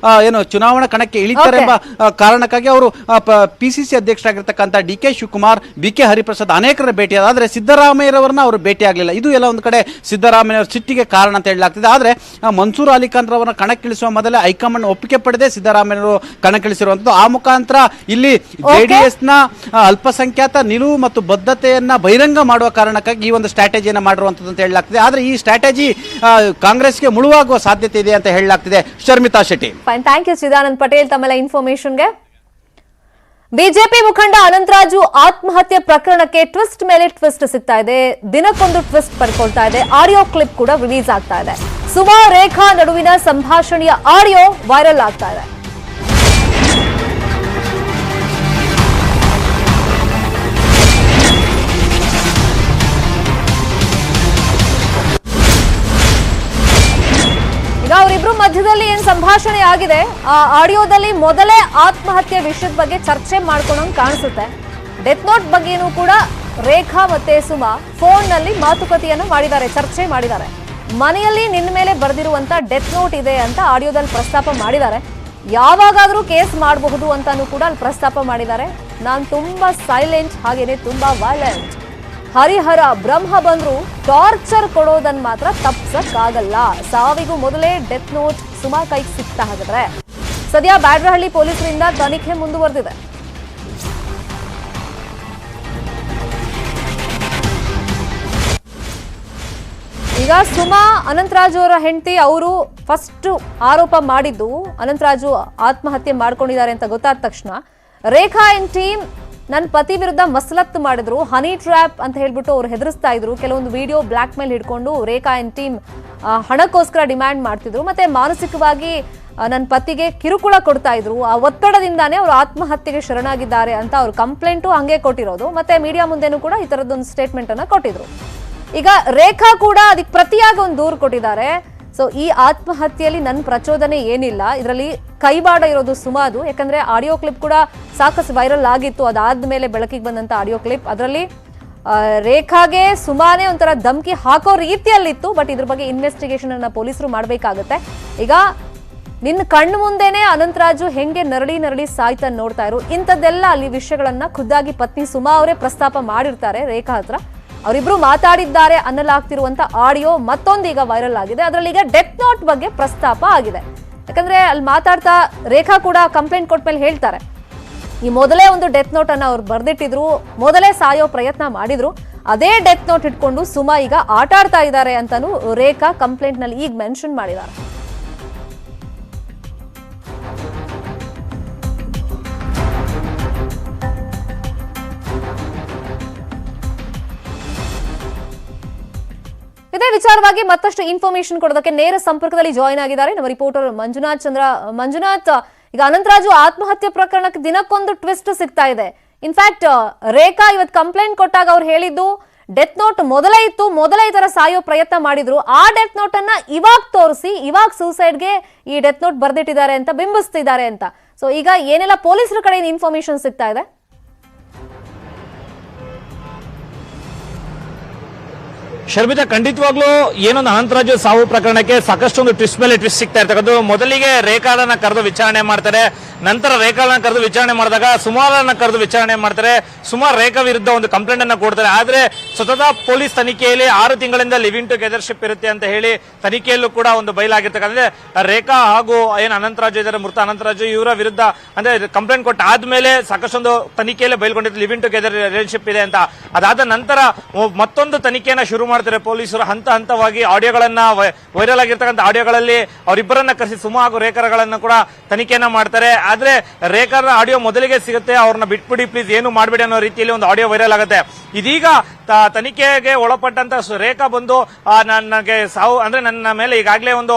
ಏನು ಚುನಾವಣಾ ಕಣಕ್ಕೆ ಇಳಿತಾರೆ ಎಂಬ ಕಾರಣಕ್ಕಾಗಿ ಅವರು PCC ಅಧ್ಯಕ್ಷರಾಗಿರ್ತಕ್ಕಂಥ DK Shivakumar, BK Hariprasad ಅನೇಕರ ಭೇಟಿಯಾದ, ಆದರೆ ಸಿದ್ದರಾಮಯ್ಯರವರನ್ನ ಅವರು ಭೇಟಿ ಆಗಲಿಲ್ಲ. ಇದು ಎಲ್ಲ ಒಂದು ಕಡೆ ಸಿದ್ದರಾಮಯ್ಯ ಸಿಟ್ಟಿಗೆ ಕಾರಣ ಅಂತ ಹೇಳಲಾಗ್ತಿದೆ. ಆದರೆ ಮನ್ಸೂರ್ ಅಲಿಖಾನ್ ರವರನ್ನ ಕಣಕ್ಕಿಳಿಸುವ ಮೊದಲೇ ಹೈಕಮಾಂಡ್ ಒಪ್ಪಿಗೆ ಪಡೆದೇ ಸಿದ್ದರಾಮಯ್ಯರು ಕಣಕ್ಕಿಳಿಸಿರುವಂಥದ್ದು. ಆ ಮುಖಾಂತರ ಇಲ್ಲಿ JDSನ ಅಲ್ಪಸಂಖ್ಯಾತ ನಿಲುವು ಮತ್ತು ಬದ್ಧತೆಯನ್ನ ಬಹಿರಂಗ ಮಾಡುವ ಕಾರಣಕ್ಕಾಗಿ ಈ ಒಂದು ಸ್ಟ್ರಾಟಜಿಯನ್ನು ಮಾಡಿರುವಂಥದ್ದು ಅಂತ ಹೇಳಲಾಗ್ತಿದೆ. ಆದರೆ ಈ ಸ್ಟ್ರಾಟಜಿ ಕಾಂಗ್ರೆಸ್ಗೆ ಮುಳುವಾಗುವ ಸಾಧ್ಯತೆ ಇದೆ ಅಂತ ಹೇಳಲಾಗ್ತಿದೆ. ಶರ್ಮಿತಾ ಶೆಟ್ಟಿ. ಥ್ಯಾಂಕ್ ಯು ಚಿದಾನಂದ್ ಪಟೇಲ್ ತಮ್ಮೆಲ್ಲ ಇನ್ಫಾರ್ಮೇಶನ್ಗೆ. ಬಿಜೆಪಿ ಮುಖಂಡ ಅನಂತರಾಜು ಆತ್ಮಹತ್ಯೆ ಪ್ರಕರಣಕ್ಕೆ ಟ್ವಿಸ್ಟ್ ಮೇಲೆ ಟ್ವಿಸ್ಟ್ ಸಿಗ್ತಾ ಇದೆ. ದಿನಕ್ಕೊಂದು ಟ್ವಿಸ್ಟ್ ಪಡ್ಕೊಳ್ತಾ ಇದೆ. ಆಡಿಯೋ ಕ್ಲಿಪ್ ಕೂಡ ರಿಲೀಸ್ ಆಗ್ತಾ ಇದೆ. ಸುಮಾ ರೇಖಾ ನಡುವಿನ ಸಂಭಾಷಣೆಯ ಆಡಿಯೋ ವೈರಲ್ ಆಗ್ತಾ ಇದೆ. ಈಗ ಅವರಿಬ್ರು ಮಧ್ಯದಲ್ಲಿ ಏನ್ ಸಂಭಾಷಣೆ ಆಗಿದೆ, ಆ ಆಡಿಯೋದಲ್ಲಿ ಮೊದಲೇ ಆತ್ಮಹತ್ಯೆ ವಿಷಯದ ಬಗ್ಗೆ ಚರ್ಚೆ ಮಾಡ್ಕೊಂಡಂಗೆ ಕಾಣಿಸುತ್ತೆ. ಡೆತ್ ನೋಟ್ ಬಗ್ಗೆನೂ ಕೂಡ ರೇಖಾ ಮತ್ತೆ ಸುಮಾ ಫೋನ್ ನಲ್ಲಿ ಮಾತುಕತೆಯನ್ನು ಮಾಡಿದ್ದಾರೆ, ಚರ್ಚೆ ಮಾಡಿದ್ದಾರೆ. ಮನೆಯಲ್ಲಿ ನಿನ್ನ ಮೇಲೆ ಬರೆದಿರುವಂತ ಡೆತ್ ನೋಟ್ ಇದೆ ಅಂತ ಆಡಿಯೋದಲ್ಲಿ ಪ್ರಸ್ತಾಪ ಮಾಡಿದ್ದಾರೆ. ಯಾವಾಗಾದ್ರೂ ಕೇಸ್ ಮಾಡಬಹುದು ಅಂತಾನೂ ಕೂಡ ಅಲ್ಲಿ ಪ್ರಸ್ತಾಪ ಮಾಡಿದ್ದಾರೆ. ನಾನು ತುಂಬಾ ಸೈಲೆಂಟ್, ಹಾಗೇನೆ ತುಂಬಾ ವೈಲೆಂಟ್. ಹರಿಹರ ಬ್ರಹ್ಮ ಬಂದ್ರು ಟಾರ್ಚರ್ ಕೊಡೋದನ್ನ ಮಾತ್ರ ತಪ್ಸಕ್ಕಾಗಲ್ಲ. ಸಾವಿಗೂ ಮೊದಲೇ ಡೆತ್ ನೋಟ್ ಸುಮಾ ಕೈಗೆ ಸಿಗ್ತಾ ಹಾಗಾದ್ರೆ. ಸದ್ಯ ಬ್ಯಾಡ್ರಹಳ್ಳಿ ಪೊಲೀಸರಿಂದ ತನಿಖೆ ಮುಂದುವರೆದಿದೆ. ಈಗ ಸುಮಾ ಅನಂತರಾಜು ಅವರ ಹೆಂಡತಿ, ಅವರು ಫಸ್ಟ್ ಆರೋಪ ಮಾಡಿದ್ದು ಅನಂತರಾಜು ಆತ್ಮಹತ್ಯೆ ಮಾಡ್ಕೊಂಡಿದ್ದಾರೆ ಅಂತ ಗೊತ್ತಾದ ತಕ್ಷಣ ರೇಖಾ ಅಂಡ್ ಟೀಮ್ ನನ್ನ ಪತಿ ವಿರುದ್ಧ ಮಸಲತ್ತು ಮಾಡಿದ್ರು, ಹನಿ ಟ್ರ್ಯಾಪ್ ಅಂತ ಹೇಳ್ಬಿಟ್ಟು ಅವ್ರು ಹೆದರಿಸ್ತಾ ಇದ್ರು. ಕೆಲವೊಂದು ವಿಡಿಯೋ ಬ್ಲಾಕ್ ಮೇಲ್ ಹಿಡ್ಕೊಂಡು ರೇಖಾ ಅಂಡ್ ಟೀಮ್ ಹಣಕ್ಕೋಸ್ಕರ ಡಿಮ್ಯಾಂಡ್ ಮಾಡ್ತಿದ್ರು, ಮತ್ತೆ ಮಾನಸಿಕವಾಗಿ ನನ್ನ ಪತಿಗೆ ಕಿರುಕುಳ ಕೊಡ್ತಾ ಇದ್ರು. ಆ ಒತ್ತಡದಿಂದಾನೇ ಅವರು ಆತ್ಮಹತ್ಯೆಗೆ ಶರಣಾಗಿದ್ದಾರೆ ಅಂತ ಅವ್ರ ಕಂಪ್ಲೇಂಟು ಹಂಗೆ ಕೊಟ್ಟಿರೋದು. ಮತ್ತೆ ಮೀಡಿಯಾ ಮುಂದೆನೂ ಕೂಡ ಈ ತರದೊಂದು ಸ್ಟೇಟ್ಮೆಂಟ್ ಅನ್ನ ಕೊಟ್ಟಿದ್ರು. ಈಗ ರೇಖಾ ಕೂಡ ಅದಕ್ಕೆ ಪ್ರತಿಯಾಗಿ ಒಂದು ದೂರು ಕೊಟ್ಟಿದ್ದಾರೆ. ಸೊ ಈ ಆತ್ಮಹತ್ಯೆಯಲ್ಲಿ ನನ್ನ ಪ್ರಚೋದನೆ ಏನಿಲ್ಲ, ಇದರಲ್ಲಿ ಕೈವಾಡ ಇರೋದು ಸುಮಾದು. ಯಾಕಂದ್ರೆ ಆಡಿಯೋ ಕ್ಲಿಪ್ ಕೂಡ ಸಾಕಷ್ಟು ವೈರಲ್ ಆಗಿತ್ತು. ಅದಾದ್ಮೇಲೆ ಬೆಳಕಿಗೆ ಬಂದಂತ ಆಡಿಯೋ ಕ್ಲಿಪ್, ಅದರಲ್ಲಿ ರೇಖಾಗೆ ಸುಮಾನೇ ಒಂಥರ ಧಮಕಿ ಹಾಕೋ ರೀತಿಯಲ್ಲಿತ್ತು. ಬಟ್ ಇದ್ರ ಬಗ್ಗೆ ಇನ್ವೆಸ್ಟಿಗೇಷನ್ ಅನ್ನ ಪೊಲೀಸರು ಮಾಡಬೇಕಾಗುತ್ತೆ. ಈಗ ನಿನ್ನ ಕಣ್ಣು ಮುಂದೆನೆ ಅನಂತರಾಜು ಹೆಂಗೆ ನರಳಿ ಸಾಯ್ತಾ ನೋಡ್ತಾ ಇರು. ಇಂಥದ್ದೆಲ್ಲ ಅಲ್ಲಿ ವಿಷಯಗಳನ್ನ ಖುದ್ದಾಗಿ ಪತ್ನಿ ಸುಮಾ ಅವರೇ ಪ್ರಸ್ತಾಪ ಮಾಡಿರ್ತಾರೆ ರೇಖಾ ಹತ್ರ. ಅವರಿಬ್ರು ಮಾತಾಡಿದ್ದಾರೆ ಅನ್ನಲಾಗ್ತಿರುವಂತ ಆಡಿಯೋ ಮತ್ತೊಂದೀಗ ವೈರಲ್ ಆಗಿದೆ. ಅದರಲ್ಲಿ ಈಗ ಡೆತ್ ನೋಟ್ ಬಗ್ಗೆ ಪ್ರಸ್ತಾಪ ಆಗಿದೆ. ಯಾಕಂದ್ರೆ ಅಲ್ಲಿ ಮಾತಾಡ್ತಾ ರೇಖಾ ಕೂಡ ಕಂಪ್ಲೇಂಟ್ ಕೊಟ್ಟ ಮೇಲೆ ಹೇಳ್ತಾರೆ, ಈ ಮೊದಲೇ ಒಂದು ಡೆತ್ ನೋಟ್ ಅನ್ನ ಅವ್ರು ಬರ್ದಿಟ್ಟಿದ್ರು, ಮೊದಲೇ ಸಾಯೋ ಪ್ರಯತ್ನ ಮಾಡಿದ್ರು, ಅದೇ ಡೆತ್ ನೋಟ್ ಇಟ್ಕೊಂಡು ಸುಮಾ ಈಗ ಆಟ ಆಡ್ತಾ ಇದ್ದಾರೆ ಅಂತಾನು ರೇಖಾ ಕಂಪ್ಲೇಂಟ್ ನಲ್ಲಿ ಈಗ ಮೆನ್ಷನ್ ಮಾಡಿದ್ದಾರೆ. ಇದೇ ವಿಚಾರವಾಗಿ ಮತ್ತಷ್ಟು ಇನ್ಫಾರ್ಮೇಶನ್ ಕೊಡೋದಕ್ಕೆ ನೇರ ಸಂಪರ್ಕದಲ್ಲಿ ಜಾಯಿನ್ ಆಗಿದ್ದಾರೆ ನಮ್ಮ ರಿಪೋರ್ಟರ್ ಮಂಜುನಾಥ್ ಚಂದ್ರ. ಮಂಜುನಾಥ್, ಈಗ ಅನಂತರಾಜು ಆತ್ಮಹತ್ಯೆ ಪ್ರಕರಣಕ್ಕೆ ದಿನಕ್ಕೊಂದು ಟ್ವಿಸ್ಟ್ ಸಿಗ್ತಾ ಇದೆ. ಇನ್ಫ್ಯಾಕ್ಟ್ ರೇಖಾ ಇವತ್ತು ಕಂಪ್ಲೇಂಟ್ ಕೊಟ್ಟಾಗ ಅವ್ರು ಹೇಳಿದ್ದು ಡೆತ್ ನೋಟ್ ಮೊದಲೇ ಇತ್ತು, ಮೊದಲೇ ಈ ತರ ಸಾಯೋ ಪ್ರಯತ್ನ ಮಾಡಿದ್ರು, ಆ ಡೆತ್ ನೋಟ್ ಅನ್ನ ಇವಾಗ ತೋರಿಸಿ ಇವಾಗ ಸೂಸೈಡ್ಗೆ ಈ ಡೆತ್ ನೋಟ್ ಬರ್ದಿಟ್ಟಿದ್ದಾರೆ ಅಂತ ಬಿಂಬಿಸ್ತಿದ್ದಾರೆ ಅಂತ. ಸೊ ಈಗ ಏನೆಲ್ಲ ಪೊಲೀಸರ ಕಡೆ ಇನ್ಫಾರ್ಮೇಶನ್ ಸಿಗ್ತಾ ಇದೆ? ಶರ್ಮಿತಾ, ಖಂಡಿತವಾಗ್ಲೂ ಏನೊಂದು ಅನಂತರಾಜು ಸಾವು ಪ್ರಕರಣಕ್ಕೆ ಸಾಕಷ್ಟೊಂದು ಟ್ವಿಸ್ಟ್ ಮೇಲೆ ಟ್ವಿಸ್ಟ್ ಸಿಗ್ತಾ ಇರ್ತಕ್ಕಂಥ. ಮೊದಲಿಗೆ ರೇಖಾಳನ್ನ ಕರೆದು ವಿಚಾರಣೆ ಮಾಡ್ತಾರೆ, ನಂತರ ರೇಖಾಳನ್ನ ಕರೆದು ವಿಚಾರಣೆ ಮಾಡಿದಾಗ ಸುಮಾರನ್ನ ಕರೆದು ವಿಚಾರಣೆ ಮಾಡ್ತಾರೆ. ಸುಮಾರು ರೇಖಾ ವಿರುದ್ಧ ಒಂದು ಕಂಪ್ಲೇಂಟ್ ಅನ್ನ ಕೊಡ್ತಾರೆ. ಆದ್ರೆ ಸ್ವತಃ ಪೊಲೀಸ್ ತನಿಖೆಯಲ್ಲಿ 6 ತಿಂಗಳಿಂದ ಲಿವಿಂಗ್ ಟುಗೆದರ್ಶಿಪ್ ಇರುತ್ತೆ ಅಂತ ಹೇಳಿ ತನಿಖೆಯಲ್ಲೂ ಕೂಡ ಒಂದು ಬಯಲಾಗಿರ್ತಕ್ಕಂಥ ರೇಖಾ ಹಾಗೂ ಏನು ಅನಂತರಾಜು ಇದ್ದಾರೆ, ಮೃತ ಅನಂತರಾಜು, ಇವರ ವಿರುದ್ಧ ಅಂದ್ರೆ ಕಂಪ್ಲೇಂಟ್ ಕೊಟ್ಟ ಆದ್ಮೇಲೆ ಸಾಕಷ್ಟೊಂದು ತನಿಖೆಯಲ್ಲಿ ಬಯಲ್ಕೊಂಡಿದ್ದು ಲಿವಿಂಗ್ ಟುಗೆದರ್ ರಿಲೇಶನ್ಶಿಪ್ ಇದೆ ಅಂತ. ಅದಾದ ನಂತರ ಮತ್ತೊಂದು ತನಿಖೆಯನ್ನ ಶುರು ಮಾಡ್ತಾರೆ ಪೊಲೀಸರು. ಹಂತವಾಗಿ ಆಡಿಯೋಗಳನ್ನ, ವೈರಲ್ ಆಗಿರ್ತಕ್ಕಂಥ ಆಡಿಯೋಗಳಲ್ಲಿ ಅವರಿಬ್ಬರನ್ನ ಕರೆಸಿ ಸುಮಾ ಹಾಗೂ ರೇಖಾಗಳನ್ನ ಕೂಡ ತನಿಖೆಯನ್ನ ಮಾಡ್ತಾರೆ. ಆದ್ರೆ ರೇಖಾರ ಆಡಿಯೋ ಮೊದಲಿಗೆ ಸಿಗುತ್ತೆ, ಅವ್ರನ್ನ ಬಿಟ್ಬಿಡಿ ಪ್ಲೀಸ್, ಏನು ಮಾಡಬೇಡಿ ಅನ್ನೋ ರೀತಿಯಲ್ಲಿ ಒಂದು ಆಡಿಯೋ ವೈರಲ್ ಆಗುತ್ತೆ. ಇದೀಗ ತನಿಖೆಗೆ ಒಳಪಟ್ಟಂತ ರೇಖಾ ಬಂದು ನನಗೆ ಸಾವು ಅಂದ್ರೆ ನನ್ನ ಮೇಲೆ ಈಗಾಗಲೇ ಒಂದು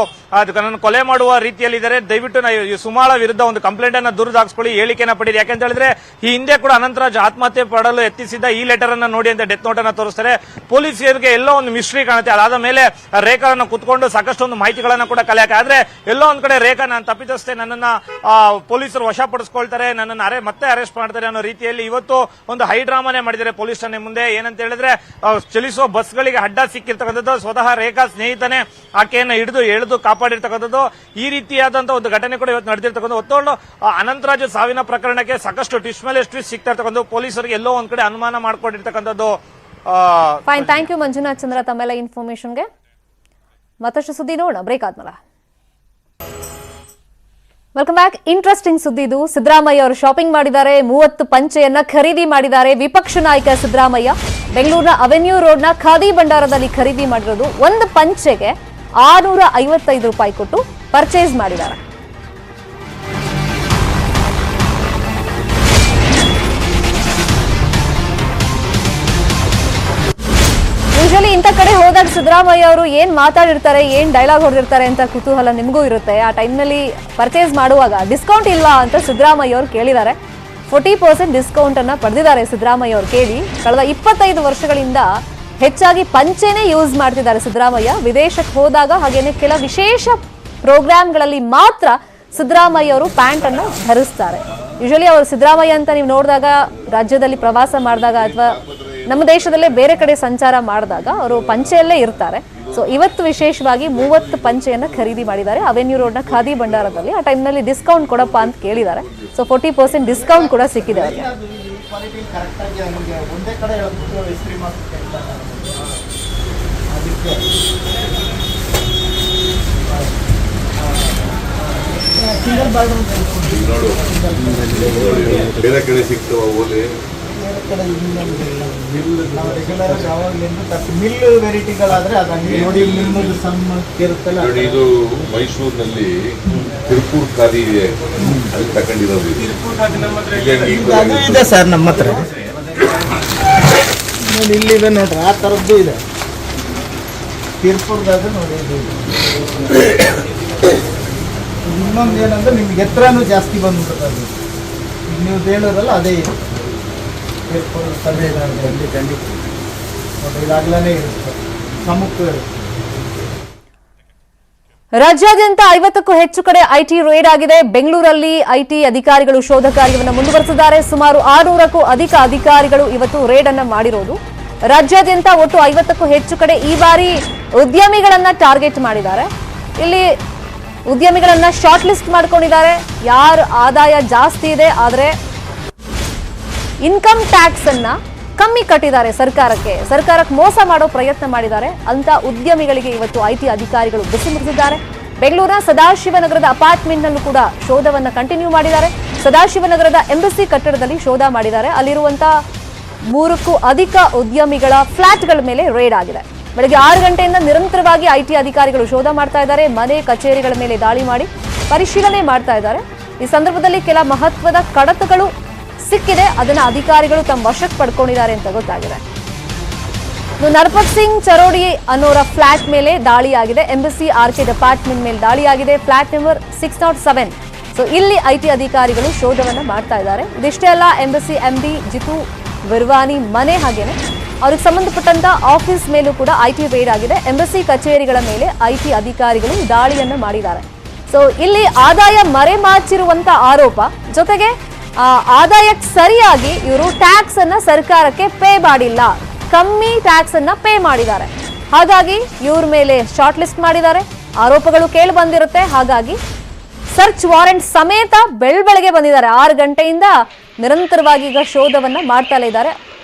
ನನ್ನ ಕೊಲೆ ಮಾಡುವ ರೀತಿಯಲ್ಲಿ ಇದ್ದಾರೆ, ದಯವಿಟ್ಟು ಸುಮಾಳ ವಿರುದ್ಧ ಒಂದು ಕಂಪ್ಲೇಂಟ್ ಅನ್ನ ದೂರ ದಾಗಿಸ್ಕೊಳ್ಳಿ, ಹೇಳಿಕೆನ ಪಡೀರಿ. ಯಾಕಂತ ಹೇಳಿದ್ರೆ ಈ ಹಿಂದೆ ಕೂಡ ಅನಂತರಾಜ್ ಆತ್ಮಹತ್ಯೆ ಪಡಲು ಯತ್ನಿಸಿದ್ದ ಈ ಲೆಟರ್ ಅನ್ನ ನೋಡಿ ಅಂತ ಡೆತ್ ನೋಟ್ ಅನ್ನ ತೋರಿಸ್ತಾರೆ. ಪೊಲೀಸರಿಗೆ ಎಲ್ಲೋ ಒಂದು ಮಿಸ್ಟ್ರಿ ಕಾಣುತ್ತೆ. ಅದಾದ ಮೇಲೆ ರೇಖಾರನ್ನ ಕುತ್ಕೊಂಡು ಸಾಕಷ್ಟೊಂದು ಮಾಹಿತಿಗಳನ್ನ ಕೂಡ ಕಲೆ ಹಾಕಿ, ಆದ್ರೆ ಎಲ್ಲೋ ಒಂದ್ ಕಡೆ ರೇಖಾ ನಾನು ತಪ್ಪಿತಸ್ಥೆ, ನನ್ನನ್ನ ಪೊಲೀಸರು ವಶಪಡಿಸ್ಕೊಳ್ತಾರೆ, ನನ್ನನ್ನು ಮತ್ತೆ ಅರೆಸ್ಟ್ ಮಾಡ್ತಾರೆ ಅನ್ನೋ ರೀತಿಯಲ್ಲಿ ಇವತ್ತು ಒಂದು ಹೈ ಡ್ರಾಮಾನೇ ಮಾಡಿದ್ದಾರೆ ಪೊಲೀಸ್ ಠಾಣೆ ಮುಂದೆ. ಏನಂತ ಹೇಳಿದ್ರೆ ಚಲಿಸುವ ಬಸ್ಗಳಿಗೆ ಅಡ್ಡ ಸಿಕ್ಕಿರ್ತಕ್ಕಂಥದ್ದು ಸ್ವತಃ ರೇಖಾ ಸ್ನೇಹಿತನೇ ಆಕೆಯನ್ನು ಎಳೆದು ಕಾಪಾಡಿರ್ತಕ್ಕಂಥದ್ದು. ಈ ರೀತಿಯಾದಂತಹ ಒಂದು ಘಟನೆ ಕೂಡ ಇವತ್ತು ನಡೆದಿರ್ತಕ್ಕಂಥ. ಒತ್ತೊಂದು ಅನಂತರಾಜು ಸಾವಿನ ಪ್ರಕರಣಕ್ಕೆ ಸಾಕಷ್ಟು ಟ್ವಿಸ್ಟ್ ಮೇಲೆ ಟ್ವಿಸ್ಟ್ ಸಿಗ್ತಾ ಇರ್ತಕ್ಕಂಥ, ಪೊಲೀಸರಿಗೆ ಎಲ್ಲೋ ಒಂದ್ ಕಡೆ ಅನುಮಾನ ಮಾಡ್ಕೊಂಡಿರ್ತಕ್ಕಂಥದ್ದು. ಫೈನ್, ಥ್ಯಾಂಕ್ ಯು ಮಂಜುನಾಥ್ ಚಂದ್ರ ತಮ್ಮೆಲ್ಲ ಇನ್ಫಾರ್ಮೇಶನ್ಗೆ. ಮತ್ತಷ್ಟು ಸುದ್ದಿ ನೋಡೋಣ ಬ್ರೇಕ್ ಆದ್ಮೇಲೆ. Welcome back. ಇಂಟ್ರೆಸ್ಟಿಂಗ್ ಸುದ್ದಿ ಇದು. ಸಿದ್ದರಾಮಯ್ಯ ಅವರು ಶಾಪಿಂಗ್ ಮಾಡಿದ್ದಾರೆ, 30 ಪಂಚೆಯನ್ನ ಖರೀದಿ ಮಾಡಿದ್ದಾರೆ. ವಿಪಕ್ಷ ನಾಯಕ ಸಿದ್ದರಾಮಯ್ಯ ಬೆಂಗಳೂರಿನ ಅವೆನ್ಯೂ ರೋಡ್ನ ಖಾದಿ ಭಂಡಾರದಲ್ಲಿ ಖರೀದಿ ಮಾಡಿರೋದು. ಒಂದು ಪಂಚೆಗೆ 655 ರೂಪಾಯಿ ಕೊಟ್ಟು ಪರ್ಚೇಸ್ ಮಾಡಿದ್ದಾರೆ. ಯೂಶಲಿ ಇಂಥ ಕಡೆ ಹೋದಾಗ ಸಿದ್ದರಾಮಯ್ಯ ಅವರು ಏನ್ ಮಾತಾಡಿರ್ತಾರೆ, ಏನ್ ಡೈಲಾಗ್ ಹೊಡೆದಿರ್ತಾರೆ ಅಂತ ಕುತೂಹಲ ನಿಮಗೂ ಇರುತ್ತೆ. ಆ ಟೈಮ್ನಲ್ಲಿ ಪರ್ಚೇಸ್ ಮಾಡುವಾಗ ಡಿಸ್ಕೌಂಟ್ ಇಲ್ಲ ಅಂತ ಸಿದ್ದರಾಮಯ್ಯ ಅವರು ಕೇಳಿದ್ದಾರೆ. 40% ಡಿಸ್ಕೌಂಟ್ ಅನ್ನ ಪಡೆದಿದ್ದಾರೆ ಸಿದ್ದರಾಮಯ್ಯ ಅವರು ಕೇಳಿ. ಕಳೆದ 25 ವರ್ಷಗಳಿಂದ ಹೆಚ್ಚಾಗಿ ಪಂಚೆನೇ ಯೂಸ್ ಮಾಡ್ತಿದ್ದಾರೆ ಸಿದ್ದರಾಮಯ್ಯ. ವಿದೇಶಕ್ಕೆ ಹೋದಾಗ ಹಾಗೇನೆ ಕೆಲ ವಿಶೇಷ ಪ್ರೋಗ್ರಾಮ್ಗಳಲ್ಲಿ ಮಾತ್ರ ಸಿದ್ದರಾಮಯ್ಯ ಅವರು ಪ್ಯಾಂಟ್ ಅನ್ನು ಧರಿಸ್ತಾರೆ. ಯೂಶಲಿ ಅವರು ಸಿದ್ದರಾಮಯ್ಯ ಅಂತ ನೀವು ನೋಡಿದಾಗ, ರಾಜ್ಯದಲ್ಲಿ ಪ್ರವಾಸ ಮಾಡಿದಾಗ ಅಥವಾ ನಮ್ಮ ದೇಶದಲ್ಲೇ ಬೇರೆ ಕಡೆ ಸಂಚಾರ ಮಾಡಿದಾಗ ಅವರು ಪಂಚೆಯಲ್ಲೇ ಇರ್ತಾರೆ. ಸೊ ಇವತ್ತು ವಿಶೇಷವಾಗಿ 30 ಪಂಚೆಯನ್ನ ಖರೀದಿ ಮಾಡಿದ್ದಾರೆ ಅವೆನ್ಯೂ ರೋಡ್ನ ಖಾದಿ ಭಂಡಾರದಲ್ಲಿ. ಆ ಟೈಮ್ನಲ್ಲಿ ಡಿಸ್ಕೌಂಟ್ ಕೊಡಪ್ಪ ಅಂತ ಕೇಳಿದ್ದಾರೆ. ಸೊ 40% ಡಿಸ್ಕೌಂಟ್ ಕೂಡ ಸಿಕ್ಕಿದೆ ಅವರಿಗೆ. ಬೇರೆ ಕಡೆ ಸಿಗ್ತಾವ ಓಲೆ ಮಿಲ್ ವೆರೈಟಿಗಳಾದ್ರೆ ಅದು ನೋಡಿ ನೋಡಿ. ಇದು ಮೈಸೂರಿನಲ್ಲಿ ತಿರುಪೂರ್ ಖಾದಿ ಇದೆ, ಅಲ್ಲಿ ತಗೊಂಡಿರೋದು ಇದೆ ಸರ್ ನಮ್ಮ ಹತ್ರ. ನೋಡಿ ಇಲ್ಲಿದೆ ನೋಡ್ರಿ, ಆ ಥರದ್ದು ಇದೆ ತಿರುಪೂರ್ದಾಗ ನೋಡಿ. ಇನ್ನೊಂದು ಏನಂದ್ರೆ ನಿಮ್ಗೆ ಎತ್ತರನೂ ಜಾಸ್ತಿ ಬಂದ್ಬಿಡುತ್ತೆ. ಅದು ನೀವು ಹೇಳೋದಲ್ಲ ಅದೇ ಇದೆ ರಾಜ್ಯಾದ್ಯಂತ 50ಕ್ಕೂ ಹೆಚ್ಚು ಕಡೆ ಐಟಿ ರೇಡ್ ಆಗಿದೆ. ಬೆಂಗಳೂರಲ್ಲಿ ಐಟಿ ಅಧಿಕಾರಿಗಳು ಶೋಧ ಕಾರ್ಯವನ್ನು ಮುಂದುವರೆಸಿದ್ದಾರೆ. ಸುಮಾರು 600ಕ್ಕೂ ಅಧಿಕ ಅಧಿಕಾರಿಗಳು ಇವತ್ತು ರೇಡ್ ಅನ್ನ ಮಾಡಿರೋದು. ರಾಜ್ಯಾದ್ಯಂತ ಒಟ್ಟು 50ಕ್ಕೂ ಹೆಚ್ಚು ಕಡೆ ಈ ಬಾರಿ ಉದ್ಯಮಿಗಳನ್ನ ಟಾರ್ಗೆಟ್ ಮಾಡಿದ್ದಾರೆ. ಇಲ್ಲಿ ಉದ್ಯಮಿಗಳನ್ನ ಶಾರ್ಟ್ ಲಿಸ್ಟ್ ಮಾಡ್ಕೊಂಡಿದ್ದಾರೆ. ಯಾರ ಆದಾಯ ಜಾಸ್ತಿ ಇದೆ ಆದ್ರೆ ಇನ್ಕಮ್ ಟ್ಯಾಕ್ಸ್ ಅನ್ನ ಕಮ್ಮಿ ಕಟ್ಟಿದ್ದಾರೆ ಸರ್ಕಾರಕ್ಕೆ ಮೋಸ ಮಾಡೋ ಪ್ರಯತ್ನ ಮಾಡಿದ್ದಾರೆ ಅಂತ ಉದ್ಯಮಿಗಳಿಗೆ ಇವತ್ತು ಐಟಿ ಅಧಿಕಾರಿಗಳು ಬಿಸಿ ಮುಟ್ಟಿಸಿದ್ದಾರೆ. ಬೆಂಗಳೂರಿನ ಸದಾಶಿವನಗರದ ಅಪಾರ್ಟ್ಮೆಂಟ್ನಲ್ಲೂ ಕೂಡ ಶೋಧವನ್ನ ಕಂಟಿನ್ಯೂ ಮಾಡಿದ್ದಾರೆ. ಸದಾಶಿವನಗರದ ಎಂಬಸಿ ಕಟ್ಟಡದಲ್ಲಿ ಶೋಧ ಮಾಡಿದ್ದಾರೆ. ಅಲ್ಲಿರುವಂತಹ 3ಕ್ಕೂ ಅಧಿಕ ಉದ್ಯಮಿಗಳ ಫ್ಲಾಟ್ಗಳ ಮೇಲೆ ರೇಡ್ ಆಗಿದೆ. ಬೆಳಗ್ಗೆ 6 ಗಂಟೆಯಿಂದ ನಿರಂತರವಾಗಿ ಐಟಿ ಅಧಿಕಾರಿಗಳು ಶೋಧ ಮಾಡ್ತಾ ಇದ್ದಾರೆ. ಮನೆ ಕಚೇರಿಗಳ ಮೇಲೆ ದಾಳಿ ಮಾಡಿ ಪರಿಶೀಲನೆ ಮಾಡ್ತಾ ಇದ್ದಾರೆ. ಈ ಸಂದರ್ಭದಲ್ಲಿ ಕೆಲ ಮಹತ್ವದ ಕಡತಗಳು ಸಿಕ್ಕಿದೆ. ಅದನ್ನ ಅಧಿಕಾರಿಗಳು ತಮ್ಮ ವಶಕ್ಕೆ ಪಡ್ಕೊಂಡಿದ್ದಾರೆ ಅಂತ ಗೊತ್ತಾಗಿದೆ. ನರಪತ್ ಸಿಂಗ್ ಚರೋಡಿ ಅನ್ನೋರ ಫ್ಲಾಟ್ ಮೇಲೆ ದಾಳಿಯಾಗಿದೆ. ಎಂಬಸಿ ಆರ್ಕಿಡ್ ಅಪಾರ್ಟ್ಮೆಂಟ್ ಮೇಲೆ ದಾಳಿಯಾಗಿದೆ. Flat number 607. ಸೊ ಇಲ್ಲಿ ಐಟಿ ಅಧಿಕಾರಿಗಳು ಶೋಧವನ್ನ ಮಾಡ್ತಾ ಇದ್ದಾರೆ. ಇದಿಷ್ಟೇ ಅಲ್ಲ, ಎಂಬಸಿ ಎಂಡಿ ಜಿತು ವಿರ್ವಾನಿ ಮನೆ ಹಾಗೇನೆ ಅವ್ರಿಗೆ ಸಂಬಂಧಪಟ್ಟಂತ ಆಫೀಸ್ ಮೇಲೂ ಕೂಡ ಐಟಿ ರೇಡ್ ಆಗಿದೆ. ಎಂಬಸಿ ಕಚೇರಿಗಳ ಮೇಲೆ ಐಟಿ ಅಧಿಕಾರಿಗಳು ದಾಳಿಯನ್ನ ಮಾಡಿದ್ದಾರೆ. ಸೊ ಇಲ್ಲಿ ಆದಾಯ ಮರೆಮಾಚಿರುವಂತ ಆರೋಪ, ಜೊತೆಗೆ ಆದಾಯಕ್ಕೆ ಸರಿಯಾಗಿ ಇವರು ಟ್ಯಾಕ್ಸ್ ಅನ್ನ ಸರ್ಕಾರಕ್ಕೆ ಪೇ ಮಾಡಿಲ್ಲ, ಕಮ್ಮಿ ಟ್ಯಾಕ್ಸ್ ಅನ್ನ ಪೇ ಮಾಡಿದ್ದಾರೆ. ಹಾಗಾಗಿ ಇವ್ರ ಮೇಲೆ ಶಾರ್ಟ್ ಲಿಸ್ಟ್ ಮಾಡಿದ್ದಾರೆ. ಆರೋಪಗಳು ಕೇಳಿ ಬಂದಿರುತ್ತೆ. ಹಾಗಾಗಿ ಸರ್ಚ್ ವಾರೆಂಟ್ ಸಮೇತ ಬೆಳಬೆಳಗ್ಗೆ ಬಂದಿದ್ದಾರೆ. 6 ಗಂಟೆಯಿಂದ ನಿರಂತರವಾಗಿ ಈಗ ಶೋಧವನ್ನ ಮಾಡ್ತಾಲೇ ಇದ್ದಾರೆ.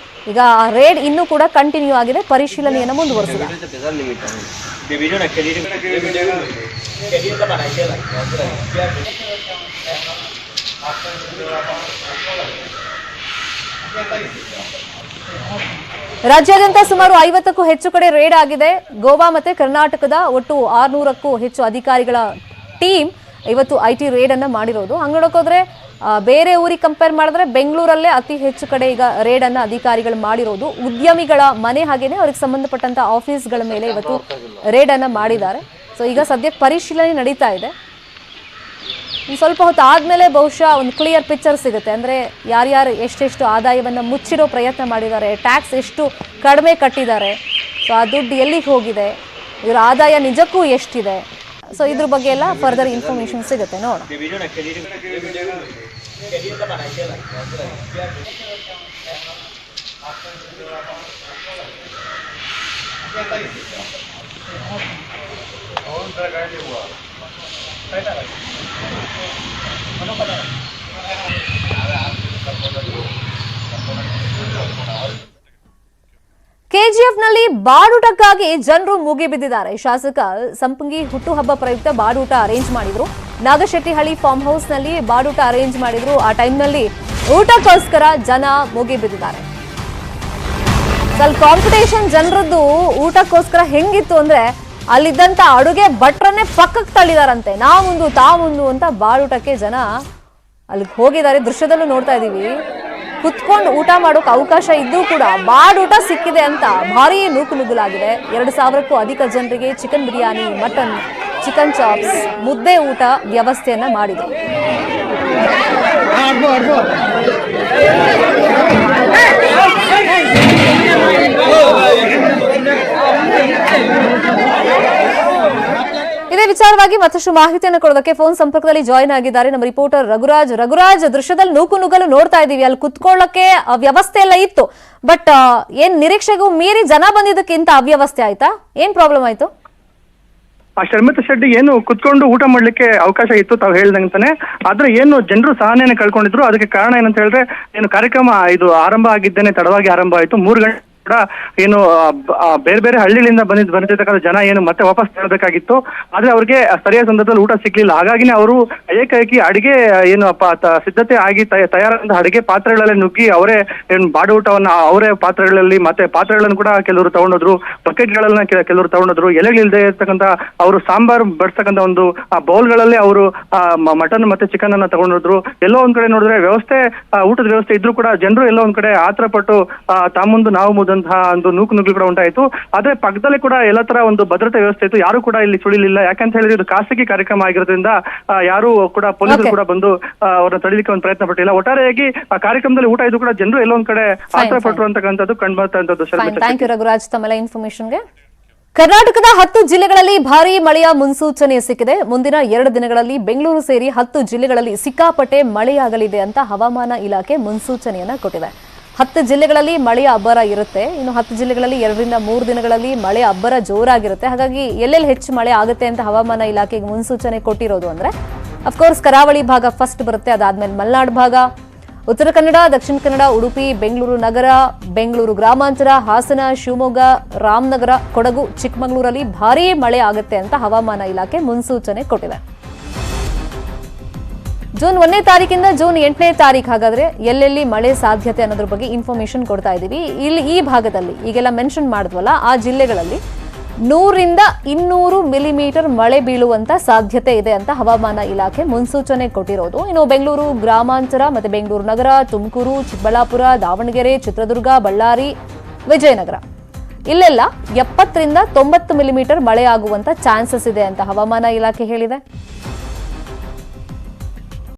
ಈಗ ರೇಡ್ ಇನ್ನೂ ಕೂಡ ಕಂಟಿನ್ಯೂ ಆಗಿದೆ. ಪರಿಶೀಲನೆಯನ್ನು ಮುಂದುವರಿಸಿದ್ದಾರೆ. ರಾಜ್ಯಾದ್ಯಂತ ಸುಮಾರು 50ಕ್ಕೂ ಹೆಚ್ಚು ಕಡೆ ರೇಡ್ ಆಗಿದೆ. ಗೋವಾ ಮತ್ತೆ ಕರ್ನಾಟಕದ ಒಟ್ಟು 600ಕ್ಕೂ ಹೆಚ್ಚು ಅಧಿಕಾರಿಗಳ ಟೀಮ್ ಇವತ್ತು ಐಟಿ ರೇಡ್ ಅನ್ನ ಮಾಡಿರೋದು. ಹಂಗಡಕೋದ್ರೆ ಬೇರೆ ಊರಿಗೆ ಕಂಪೇರ್ ಮಾಡಿದ್ರೆ ಬೆಂಗಳೂರಲ್ಲೇ ಅತಿ ಹೆಚ್ಚು ಕಡೆ ಈಗ ರೇಡ್ ಅನ್ನ ಅಧಿಕಾರಿಗಳು ಮಾಡಿರೋದು. ಉದ್ಯಮಿಗಳ ಮನೆ ಹಾಗೇನೆ ಅವ್ರಿಗೆ ಸಂಬಂಧಪಟ್ಟಂತ ಆಫೀಸ್ಗಳ ಮೇಲೆ ಇವತ್ತು ರೇಡ್ ಅನ್ನ ಮಾಡಿದ್ದಾರೆ. ಸೊ ಈಗ ಸದ್ಯಕ್ಕೆ ಪರಿಶೀಲನೆ ನಡೀತಾ ಇದೆ. ಸ್ವಲ್ಪ ಹೊತ್ತು ಆದ್ಮೇಲೆ ಬಹುಶಃ ಒಂದು ಕ್ಲಿಯರ್ ಪಿಕ್ಚರ್ ಸಿಗುತ್ತೆ. ಅಂದ್ರೆ ಯಾರ್ಯಾರು ಎಷ್ಟೆಷ್ಟು ಆದಾಯವನ್ನ ಮುಚ್ಚಿಡೋ ಪ್ರಯತ್ನ ಮಾಡಿದ್ದಾರೆ, ಟ್ಯಾಕ್ಸ್ ಎಷ್ಟು ಕಡಿಮೆ ಕಟ್ಟಿದ್ದಾರೆ, ಸೊ ಆ ದುಡ್ಡು ಎಲ್ಲಿಗೆ ಹೋಗಿದೆ, ಇವರ ಆದಾಯ ನಿಜಕ್ಕೂ ಎಷ್ಟಿದೆ, ಸೊ ಇದ್ರ ಬಗ್ಗೆ ಎಲ್ಲ ಫರ್ದರ್ ಇನ್ಫಾರ್ಮೇಶನ್ ಸಿಗುತ್ತೆ. ನೋಡೋಣ. ಕೆಜಿಎಫ್ನಲ್ಲಿ ಬಾಡೂಟಕ್ಕಾಗಿ ಜನರು ಮುಗಿಬಿದ್ದಿದ್ದಾರೆ. ಶಾಸಕ ಸಂಪಂಗಿ ಹುಟ್ಟುಹಬ್ಬ ಪ್ರಯುಕ್ತ ಬಾಡೂಟ ಅರೇಂಜ್ ಮಾಡಿದ್ರು. ನಾಗಶೆಟ್ಟಿಹಳ್ಳಿ ಫಾರ್ಮ್ ಹೌಸ್ ನಲ್ಲಿ ಬಾಡೂಟ ಅರೇಂಜ್ ಮಾಡಿದ್ರು. ಆ ಟೈಮ್ನಲ್ಲಿ ಊಟಕ್ಕೋಸ್ಕರ ಜನ ಮುಗಿಬಿದ್ದಿದ್ದಾರೆ. ಸ್ವಲ್ಪ ಕಾಂಪಿಟೇಷನ್ ಜನರದ್ದು ಊಟಕ್ಕೋಸ್ಕರ ಹೆಂಗಿತ್ತು ಅಂದ್ರೆ ಅಲ್ಲಿದ್ದಂತ ಅಡುಗೆ ಭಟ್ರನ್ನೇ ಪಕ್ಕಕ್ಕೆ ತಳ್ಳಿದಾರಂತೆ. ನಾ ಮುಂದು ತಾ ಮುಂದು ಅಂತ ಬಾಡೂಟಕ್ಕೆ ಜನ ಅಲ್ಲಿಗೆ ಹೋಗಿದ್ದಾರೆ. ದೃಶ್ಯದಲ್ಲೂ ನೋಡ್ತಾ ಇದೀವಿ. ಕುತ್ಕೊಂಡು ಊಟ ಮಾಡೋಕೆ ಅವಕಾಶ ಇದ್ದೂ ಕೂಡ ಬಾಡೂಟ ಸಿಕ್ಕಿದೆ ಅಂತ ಭಾರೀ ನೂಕುನುಗ್ಗಲಾಗಿದೆ. 2000ಕ್ಕೂ ಅಧಿಕ ಜನರಿಗೆ chicken biryani, mutton, chicken chops, ಮುದ್ದೆ ಊಟ ವ್ಯವಸ್ಥೆಯನ್ನ ಮಾಡಿದ್ರು. ಇದೇ ವಿಚಾರವಾಗಿ ಮತ್ತಷ್ಟು ಮಾಹಿತಿಯನ್ನು ಕೊಡೋದಕ್ಕೆ ಫೋನ್ ಸಂಪರ್ಕದಲ್ಲಿ ಜಾಯಿನ್ ಆಗಿದ್ದಾರೆ ನಮ್ಮ ರಿಪೋರ್ಟರ್ ರಘುರಾಜ್. ದೃಶ್ಯದಲ್ಲಿ ನೂಕುನುಗ್ಗಲು ನೋಡ್ತಾ ಇದೀವಿ. ಅಲ್ಲಿ ಕುತ್ಕೊಳ್ಳಕ್ಕೆ ವ್ಯವಸ್ಥೆ ಎಲ್ಲ ಇತ್ತು, ಬಟ್ ಏನ್ ನಿರೀಕ್ಷೆಗೂ ಮೀರಿ ಜನ ಬಂದಿದ್ದಕ್ಕಿಂತ ಅವ್ಯವಸ್ಥೆ ಆಯ್ತಾ? ಏನ್ ಪ್ರಾಬ್ಲಮ್ ಆಯ್ತು? ಆ ಶರ್ಮಿತಾ ಶೆಟ್ಟಿ ಏನು ಕುತ್ಕೊಂಡು ಊಟ ಮಾಡ್ಲಿಕ್ಕೆ ಅವಕಾಶ ಇತ್ತು ತಾವು ಹೇಳ್ದಂತಾನೆ. ಆದ್ರೆ ಏನು ಜನರು ಸಹನೆಯನ್ನು ಕಳ್ಕೊಂಡಿದ್ರು. ಅದಕ್ಕೆ ಕಾರಣ ಏನಂತ ಹೇಳಿದ್ರೆ, ಏನು ಕಾರ್ಯಕ್ರಮ ಇದು ಆರಂಭ ಆಗಿದ್ದೇನೆ ತಡವಾಗಿ ಆರಂಭ ಆಯ್ತು. 3 ಗಂಟೆ ಕೂಡ ಏನು ಬೇರೆ ಬೇರೆ ಹಳ್ಳಿಗಳಿಂದ ಬಂದಿರ್ತಕ್ಕಂಥ ಜನ ಏನು ಮತ್ತೆ ವಾಪಸ್ ತರಬೇಕಾಗಿತ್ತು. ಆದ್ರೆ ಅವ್ರಿಗೆ ಸರಿಯಾದ ಸಂದರ್ಭದಲ್ಲಿ ಊಟ ಸಿಗ್ಲಿಲ್ಲ. ಹಾಗಾಗಿನೇ ಅವರು ಏಕಾಏಕಿ ಅಡಿಗೆ ಏನು ಸಿದ್ಧತೆ ಆಗಿ ತಯಾರಾದ ಅಡಿಗೆ ಪಾತ್ರೆಗಳಲ್ಲಿ ನುಗ್ಗಿ ಅವರೇ ಏನು ಬಾಡೂಟವನ್ನ ಅವರೇ ಪಾತ್ರೆಗಳಲ್ಲಿ ಮತ್ತೆ ಪಾತ್ರೆಗಳನ್ನು ಕೂಡ ಕೆಲವರು ತಗೊಂಡೋದ್ರು, ಬಕೆಟ್ಗಳನ್ನ ಕೆಲವರು ತಗೊಂಡೋದ್ರು. ಎಲೆಗಳಿಲ್ಲದೆ ಇರ್ತಕ್ಕಂಥ ಅವರು ಸಾಂಬಾರ್ ಬಡಿಸ್ತಕ್ಕಂಥ ಒಂದು ಬೌಲ್ಗಳಲ್ಲಿ ಅವರು ಮಟನ್ ಮತ್ತೆ ಚಿಕನ್ ಅನ್ನ ತಗೊಂಡೋದ್ರು. ಎಲ್ಲೋ ಒಂದ್ ಕಡೆ ನೋಡಿದ್ರೆ ವ್ಯವಸ್ಥೆ ಊಟದ ವ್ಯವಸ್ಥೆ ಇದ್ರೂ ಕೂಡ ಜನರು ಎಲ್ಲೋ ಒಂದ್ ಕಡೆ ಆತರ ಪಟ್ಟು ತಾಮುಂದು ನಾವು ಮುದಂತಹ ಒಂದು ನೂಕುನುಗ್ಗಲು ಕೂಡ ಉಂಟಾಯಿತು. ಆದ್ರೆ ಪಕ್ಕದಲ್ಲೇ ಕೂಡ ಎಲ್ಲ ತರ ಒಂದು ಭದ್ರತೆ ವ್ಯವಸ್ಥೆ ಇತ್ತು. ಯಾರು ಕೂಡ ಇಲ್ಲಿ ಸುಳಿಲಿಲ್ಲ. ಯಾಕಂತ ಹೇಳಿದ್ರೆ ಇದು ಖಾಸಗಿ ಕಾರ್ಯಕ್ರಮ ಆಗಿರೋದ್ರಿಂದ ಯಾರು ಕೂಡ ಪೊಲೀಸರು ಕೂಡ ಬಂದು ಅವ್ರನ್ನ ತಡಿಲಿಕ್ಕೆ ಒಂದು ಪ್ರಯತ್ನ ಪಟ್ಟಿಲ್ಲ. ಒಟ್ಟಾರೆಯಾಗಿ ಆ ಕಾರ್ಯಕ್ರಮದಲ್ಲಿ ಊಟ ಇದ್ದು ಕೂಡ ಜನರು ಎಲ್ಲೋ ಒಂದ್ ಕಡೆ ಆತರ ಪಟ್ಟರು ಅಂತಕ್ಕಂಥದ್ದು ಕಂಡುಬರ್ತಕ್ಕಂಥದ್ದು. ಥ್ಯಾಂಕ್ ಯು ರಘುರಾಜ್ ತಮ್ಮೆಲ್ಲ ಇನ್ಫಾರ್ಮೇಶನ್ಗೆ. ಕರ್ನಾಟಕದ 10 ಜಿಲ್ಲೆಗಳಲ್ಲಿ ಭಾರೀ ಮಳೆಯ ಮುನ್ಸೂಚನೆ ಸಿಕ್ಕಿದೆ. ಮುಂದಿನ 2 ದಿನಗಳಲ್ಲಿ ಬೆಂಗಳೂರು ಸೇರಿ 10 ಜಿಲ್ಲೆಗಳಲ್ಲಿ ಸಿಕ್ಕಾಪಟ್ಟೆ ಮಳೆಯಾಗಲಿದೆ ಅಂತ ಹವಾಮಾನ ಇಲಾಖೆ ಮುನ್ಸೂಚನೆಯನ್ನ ಕೊಟ್ಟಿದೆ. 10 ಜಿಲ್ಲೆಗಳಲ್ಲಿ ಮಳೆಯ ಅಬ್ಬರ ಇರುತ್ತೆ. ಇನ್ನು 10 ಜಿಲ್ಲೆಗಳಲ್ಲಿ 2 ರಿಂದ 3 ದಿನಗಳಲ್ಲಿ ಮಳೆ ಅಬ್ಬರ ಜೋರಾಗಿರುತ್ತೆ. ಹಾಗಾಗಿ ಎಲ್ಲೆಲ್ಲಿ ಹೆಚ್ಚು ಮಳೆ ಆಗುತ್ತೆ ಅಂತ ಹವಾಮಾನ ಇಲಾಖೆಗೆ ಮುನ್ಸೂಚನೆ ಕೊಟ್ಟಿರೋದು ಅಂದ್ರೆ ಅಫ್ಕೋರ್ಸ್ ಕರಾವಳಿ ಭಾಗ ಫಸ್ಟ್ ಬರುತ್ತೆ. ಅದಾದ್ಮೇಲೆ ಮಲೆನಾಡು ಭಾಗ, ಉತ್ತರ ಕನ್ನಡ, ದಕ್ಷಿಣ ಕನ್ನಡ, ಉಡುಪಿ, ಬೆಂಗಳೂರು ನಗರ, ಬೆಂಗಳೂರು ಗ್ರಾಮಾಂತರ, ಹಾಸನ, ಶಿವಮೊಗ್ಗ, ರಾಮನಗರ, ಕೊಡಗು, ಚಿಕ್ಕಮಗಳೂರಲ್ಲಿ ಭಾರೀ ಮಳೆ ಆಗುತ್ತೆ ಅಂತ ಹವಾಮಾನ ಇಲಾಖೆ ಮುನ್ಸೂಚನೆ ಕೊಟ್ಟಿದೆ. ಜೂನ್ 1ನೇ ತಾರೀಕಿಂದ ಜೂನ್ 8ನೇ ತಾರೀಕು ಹಾಗಾದ್ರೆ ಎಲ್ಲೆಲ್ಲಿ ಮಳೆ ಸಾಧ್ಯತೆ ಅನ್ನೋದ್ರ ಬಗ್ಗೆ ಇನ್ಫಾರ್ಮೇಶನ್ ಕೊಡ್ತಾ ಇದೀವಿ. ಇಲ್ಲಿ ಈ ಭಾಗದಲ್ಲಿ ಈಗೆಲ್ಲ ಮೆನ್ಷನ್ ಮಾಡಿದ್ವಲ್ಲ, ಆ ಜಿಲ್ಲೆಗಳಲ್ಲಿ 100 ರಿಂದ 200 ಮಿಲಿಮೀಟರ್ ಮಳೆ ಬೀಳುವಂತ ಸಾಧ್ಯತೆ ಇದೆ ಅಂತ ಹವಾಮಾನ ಇಲಾಖೆ ಮುನ್ಸೂಚನೆ ಕೊಟ್ಟಿರೋದು. ಇನ್ನು ಬೆಂಗಳೂರು ಗ್ರಾಮಾಂತರ ಮತ್ತೆ ಬೆಂಗಳೂರು ನಗರ, ತುಮಕೂರು, ಚಿಕ್ಕಬಳ್ಳಾಪುರ, ದಾವಣಗೆರೆ, ಚಿತ್ರದುರ್ಗ, ಬಳ್ಳಾರಿ, ವಿಜಯನಗರ ಇಲ್ಲೆಲ್ಲ 70 ರಿಂದ 90 ಮಿಲಿಮೀಟರ್ ಮಳೆ ಆಗುವಂತ ಚಾನ್ಸಸ್ ಇದೆ ಅಂತ ಹವಾಮಾನ ಇಲಾಖೆ ಹೇಳಿದೆ.